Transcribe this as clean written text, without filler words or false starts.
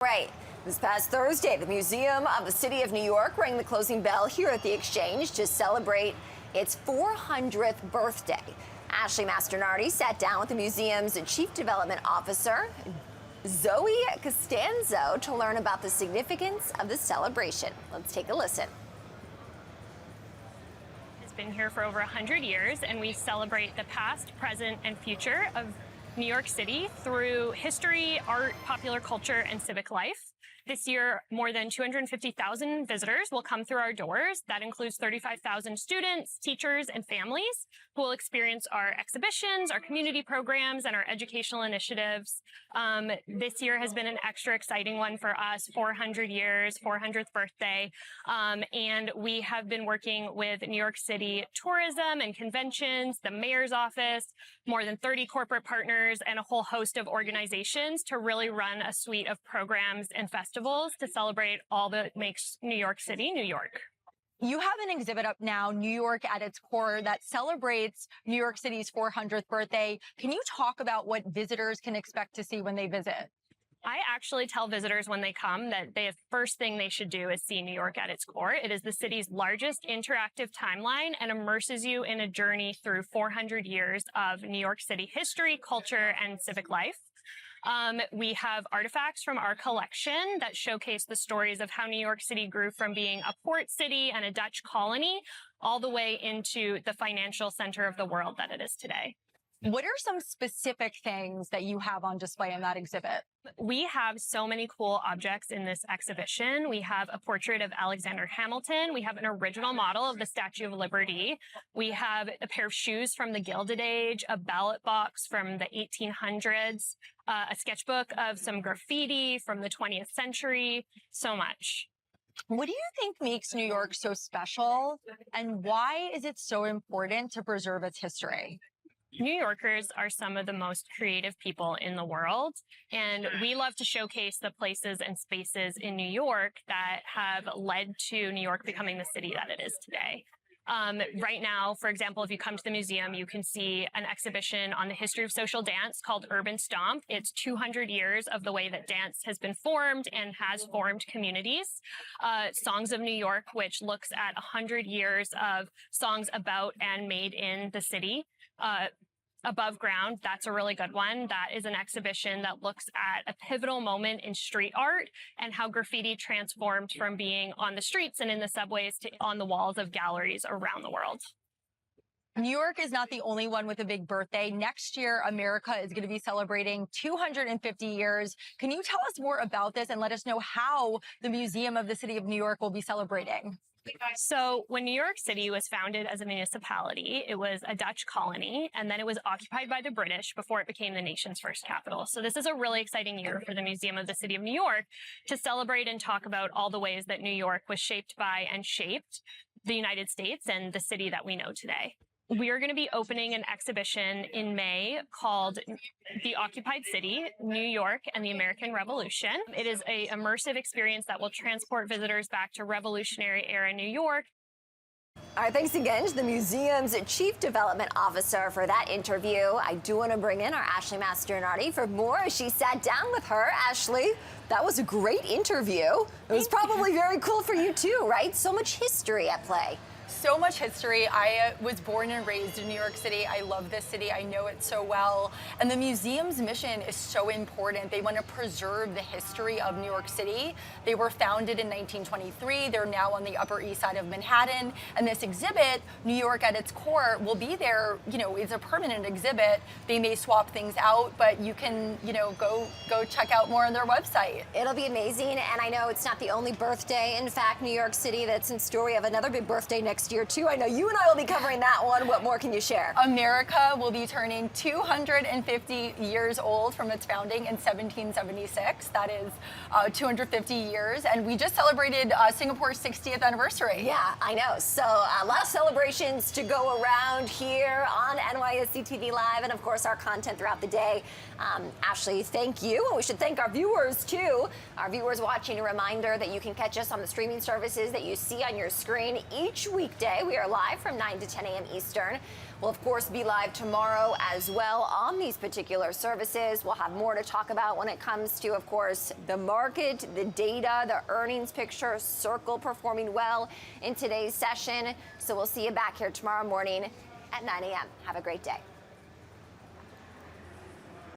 Right. This past Thursday, the Museum of the City of New York rang the closing bell here at the Exchange to celebrate its 400th birthday. Ashley Mastronardi sat down with the museum's Chief Development Officer, Zoe Costanzo, to learn about the significance of the celebration. Let's take a listen. It's been here for over 100 years, and we celebrate the past, present, and future of New York City through history, art, popular culture, and civic life. This year, more than 250,000 visitors will come through our doors. That includes 35,000 students, teachers, and families who will experience our exhibitions, our community programs, and our educational initiatives. This year has been an extra exciting one for us, 400 years, 400th birthday. And we have been working with New York City tourism and conventions, the mayor's office, more than 30 corporate partners, and a whole host of organizations to really run a suite of programs and festivals to celebrate all that makes New York City, New York. You have an exhibit up now, New York at its core, that celebrates New York City's 400th birthday. Can you talk about what visitors can expect to see when they visit? I actually tell visitors when they come that the first thing they should do is see New York at its core. It is the city's largest interactive timeline and immerses you in a journey through 400 years of New York City history, culture, and civic life. We have artifacts from our collection that showcase the stories of how New York City grew from being a port city and a Dutch colony all the way into the financial center of the world that it is today. What are some specific things that you have on display in that exhibit? We have so many cool objects in this exhibition. We have a portrait of Alexander Hamilton. We have an original model of the Statue of Liberty. We have a pair of shoes from the Gilded Age, a ballot box from the 1800s, a sketchbook of some graffiti from the 20th century, so much. What do you think makes New York so special, and why is it so important to preserve its history? New Yorkers are some of the most creative people in the world, and we love to showcase the places and spaces in New York that have led to New York becoming the city that it is today. Right now, for example, if you come to the museum, you can see an exhibition on the history of social dance called Urban Stomp. It's 200 years of the way that dance has been formed and has formed communities. Songs of New York, which looks at 100 years of songs about and made in the city. Above Ground, that's a really good one. That is an exhibition that looks at a pivotal moment in street art and how graffiti transformed from being on the streets and in the subways to on the walls of galleries around the world. New York is not the only one with a big birthday. Next year, America is going to be celebrating 250 years. Can you tell us more about this and let us know how the Museum of the City of New York will be celebrating? So when New York City was founded as a municipality, it was a Dutch colony, and then it was occupied by the British before it became the nation's first capital. So this is a really exciting year for the Museum of the City of New York to celebrate and talk about all the ways that New York was shaped by and shaped the United States and the city that we know today. We are going to be opening an exhibition in May called The Occupied City, New York and the American Revolution. It is an immersive experience that will transport visitors back to Revolutionary era New York. All right, thanks again to the museum's Chief Development Officer for that interview. I do want to bring in our Ashley Mastronardi for more as she sat down with her. Ashley, that was a great interview. It was probably very cool for you too, right? So much history at play. So much history. I was born and raised in New York City. I love this city. I know it so well. And the museum's mission is so important. They want to preserve the history of New York City. They were founded in 1923. They're now on the Upper East Side of Manhattan. And this exhibit, New York at its core, will be there. You know, it's a permanent exhibit. They may swap things out, but you can, go check out more on their website. It'll be amazing. And I know it's not the only birthday, in fact, New York City that's in store. We have another big birthday next year too. I know you and I will be covering that one. What more can you share? America will be turning 250 years old from its founding in 1776. That is 250 years. And we just celebrated Singapore's 60th anniversary. Yeah, I know. So a lot of celebrations to go around here on NYSC TV Live and, of course, our content throughout the day. Ashley, thank you. And we should thank our viewers, too. Our viewers watching, a reminder that you can catch us on the streaming services that you see on your screen each week birthday. We are live from 9 to 10 a.m. Eastern. We'll, of course, be live tomorrow as well on these particular services. We'll have more to talk about when it comes to, of course, the market, the data, the earnings picture, Circle performing well in today's session. So we'll see you back here tomorrow morning at 9 a.m. Have a great day.